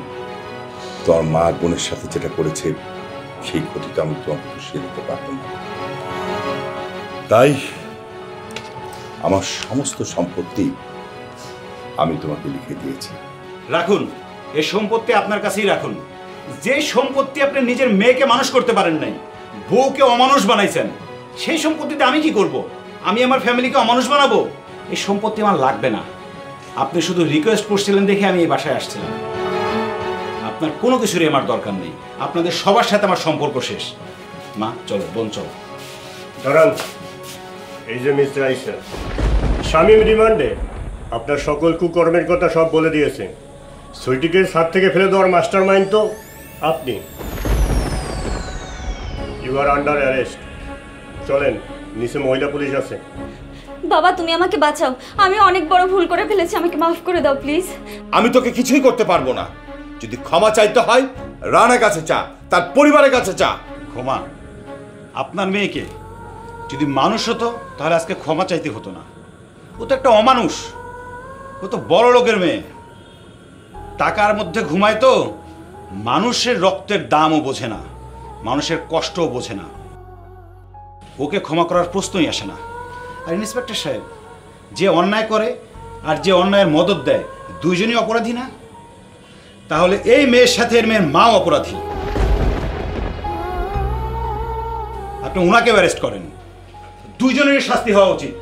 [SPEAKER 1] তোমার মা আর বোনের সাথে যেটা করেছে, সেই ক্ষতিটা আমি তোমাকে পুষিয়ে দিতে পারতাম না। তাই আমার সমস্ত সম্পত্তি আমি তোমাকে লিখে দিয়েছি।
[SPEAKER 4] রাখুন, এই সম্পত্তি আপনার কাছেই রাখুন। যে সম্পত্তি আপনি নিজের মেয়েকে মানুষ করতে পারেন নাই, বউকে অমানুষ বানাইছেন, সেই সম্পত্তিতে আমি কি করব? আমি আমার ফ্যামিলিকে অমানুষ বানাবো? এই সম্পত্তি আমার লাগবে না। আপনি শুধু রিকোয়েস্ট করছিলেন দেখে আমি এই বাসায় আসছিলাম। আপনার কোনো কিছুরই আমার দরকার নেই। আপনাদের সবার সাথে আমার সম্পর্ক শেষ। মা চলো, বোন চলো।
[SPEAKER 8] দাঁড়ান, এই যে মিস্টার আইসা, শামীম রিমান্ডে আপনার সকল কুকর্মের কথা সব বলে দিয়েছে। সুইটিকে ছাদ থেকে ফেলে দেওয়ার মাস্টার মাইন্ড তো আপনি। You are under arrest. চলেন, নিচে মহিলা পুলিশ আছে।
[SPEAKER 3] বাবা তুমি আমাকে বাঁচাও, আমি অনেক বড় ভুল করে ফেলেছি, আমাকে মাফ করে দাও প্লিজ।
[SPEAKER 1] আমি তোকে কিছুই করতে পারবো না। যদি ক্ষমা চাইতে হয় রানার কাছে চা, তার পরিবারের কাছে চা।
[SPEAKER 4] ক্ষমা? আপনার মেয়েকে যদি মানুষ হতো তাহলে আজকে ক্ষমা চাইতে হতো না। ও তো একটা অমানুষ, ও তো বড় লোকের মেয়ে, টাকার মধ্যে ঘুমায়, তো মানুষের রক্তের দামও বোঝে না, মানুষের কষ্টও বোঝে না। ওকে ক্ষমা করার প্রশ্নই আসে না। আর ইন্সপেক্টর সাহেব, যে অন্যায় করে আর যে অন্যায়ের মদত দেয়, দুইজনই অপরাধী না? তাহলে এই মেয়ের সাথে এর মেয়ের মাও অপরাধী। আপনি ওনাকে অ্যারেস্ট করেন। দুইজনেরই শাস্তি হওয়া উচিত।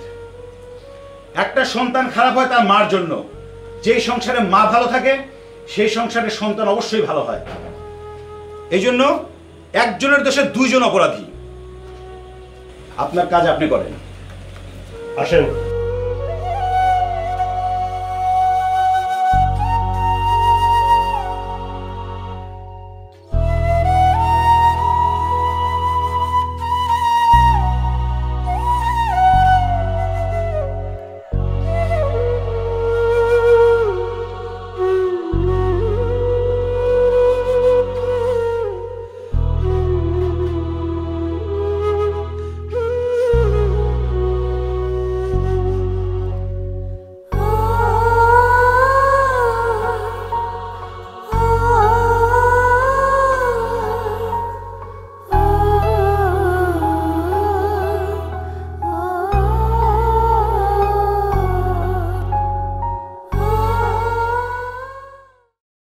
[SPEAKER 4] একটা সন্তান খারাপ হয় তার মার জন্য। যেই সংসারে মা ভালো থাকে সেই সংসারের সন্তান অবশ্যই ভালো হয়। এই জন্য একজনের দোষে দুইজন অপরাধী। আপনার কাজ আপনি করেন।
[SPEAKER 8] আসেন।